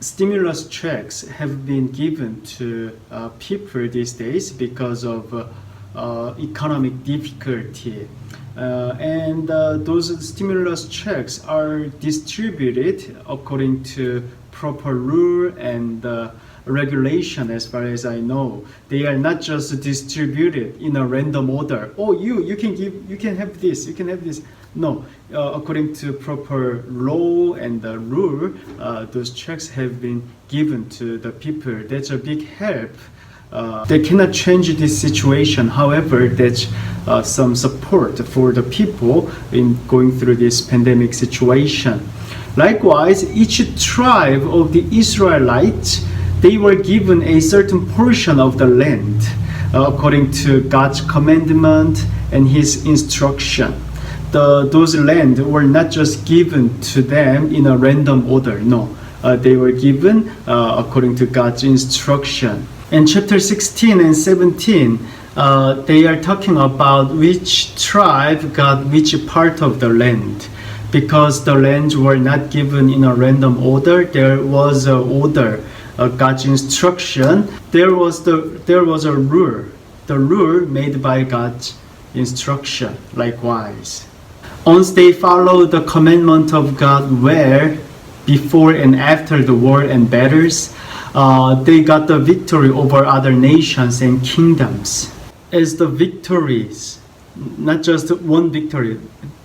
stimulus checks have been given to people these days because of economic difficulty. And those stimulus checks are distributed according to proper rule and regulation. As far as I know, they are not just distributed in a random order. Oh, you can have this, you can have this. No, according to proper law and rule, those checks have been given to the people. That's a big help. They cannot change this situation. However, that's some support for the people in going through this pandemic situation. Likewise, each tribe of the Israelites, they were given a certain portion of the land according to God's commandment and His instruction. Those land were not just given to them in a random order. No, they were given according to God's instruction. In chapter 16 and 17, they are talking about which tribe got which part of the land. Because the lands were not given in a random order, there was an order, God's instruction. There was a rule, the rule made by God's instruction. Likewise, once they follow the commandment of God well, before and after the war and battles, they got the victory over other nations and kingdoms. As the victories, not just one victory,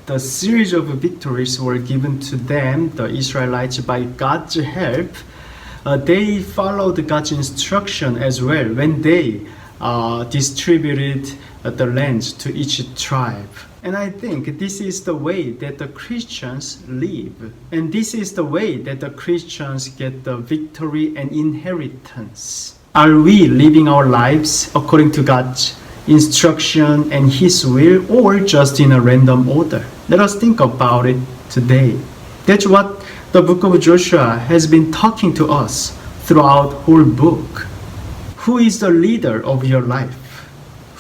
the series of victories were given to them, the Israelites, by God's help. They followed God's instruction as well when they distributed the lands to each tribe. And I think this is the way that the Christians live. And this is the way that the Christians get the victory and inheritance. Are we living our lives according to God's instruction and His will, or just in a random order? Let us think about it today. That's what the book of Joshua has been talking to us throughout the whole book. Who is the leader of your life?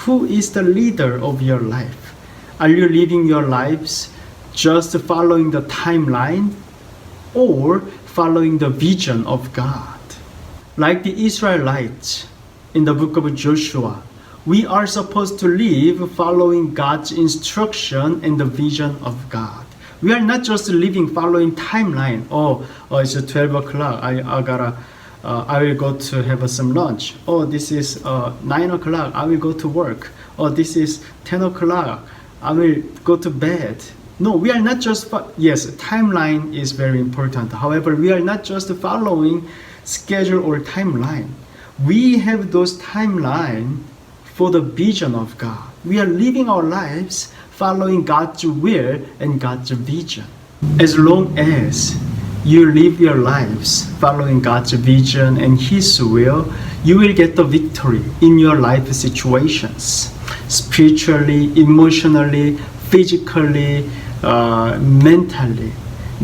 Who is the leader of your life? Are you living your lives just following the timeline or following the vision of God? Like the Israelites in the book of Joshua, we are supposed to live following God's instruction and the vision of God. We are not just living following timeline. Oh, it's 12 o'clock. I will go to have some lunch. Oh, this is 9 o'clock. I will go to work. Oh, this is 10 o'clock. I will go to bed. No, we are not just, yes, timeline is very important. However, we are not just following schedule or timeline. We have those timeline for the vision of God. We are living our lives following God's will and God's vision. As long as you live your lives following God's vision and His will, you will get the victory in your life situations. Spiritually, emotionally, physically, mentally.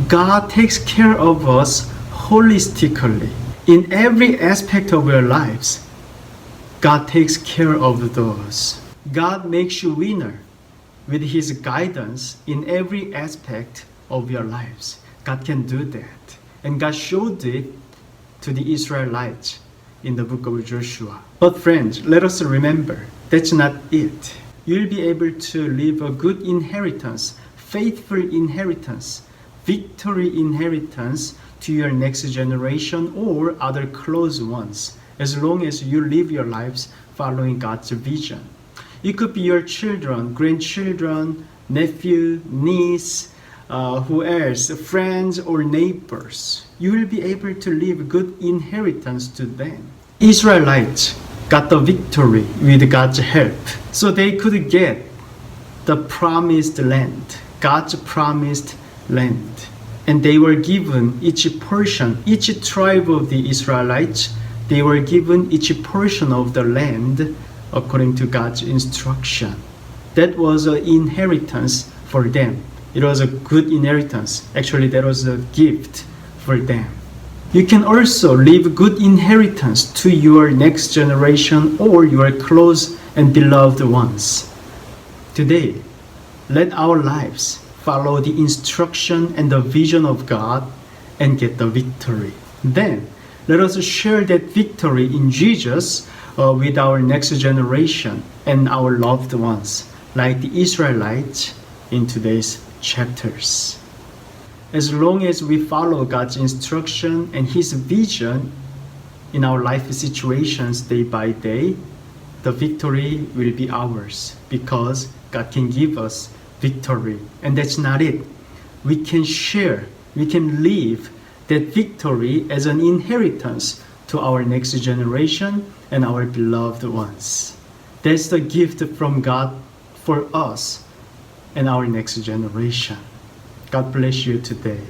God takes care of us holistically. In every aspect of our lives, God takes care of those. God makes you winner with His guidance in every aspect of your lives. God can do that. And God showed it to the Israelites in the book of Joshua. But friends, let us remember, that's not it. You'll be able to live a good inheritance, faithful inheritance, victory inheritance to your next generation or other close ones, as long as you live your lives following God's vision. It could be your children, grandchildren, nephew, niece, who else, friends or neighbors. You will be able to leave good inheritance to them. Israelites got the victory with God's help, so they could get the promised land, God's promised land. And they were given each portion, each tribe of the Israelites, they were given each portion of the land according to God's instruction. That was an inheritance for them. It was a good inheritance. Actually, that was a gift for them. You can also leave good inheritance to your next generation or your close and beloved ones. Today, let our lives follow the instruction and the vision of God and get the victory. Then, Let us share that victory in Jesus with our next generation and our loved ones, like the Israelites in today's chapters. As long as we follow God's instruction and His vision in our life situations day by day, the victory will be ours because God can give us victory. And that's not it. We can share, we can live that victory as an inheritance to our next generation and our beloved ones. That's the gift from God for us and our next generation. God bless you today.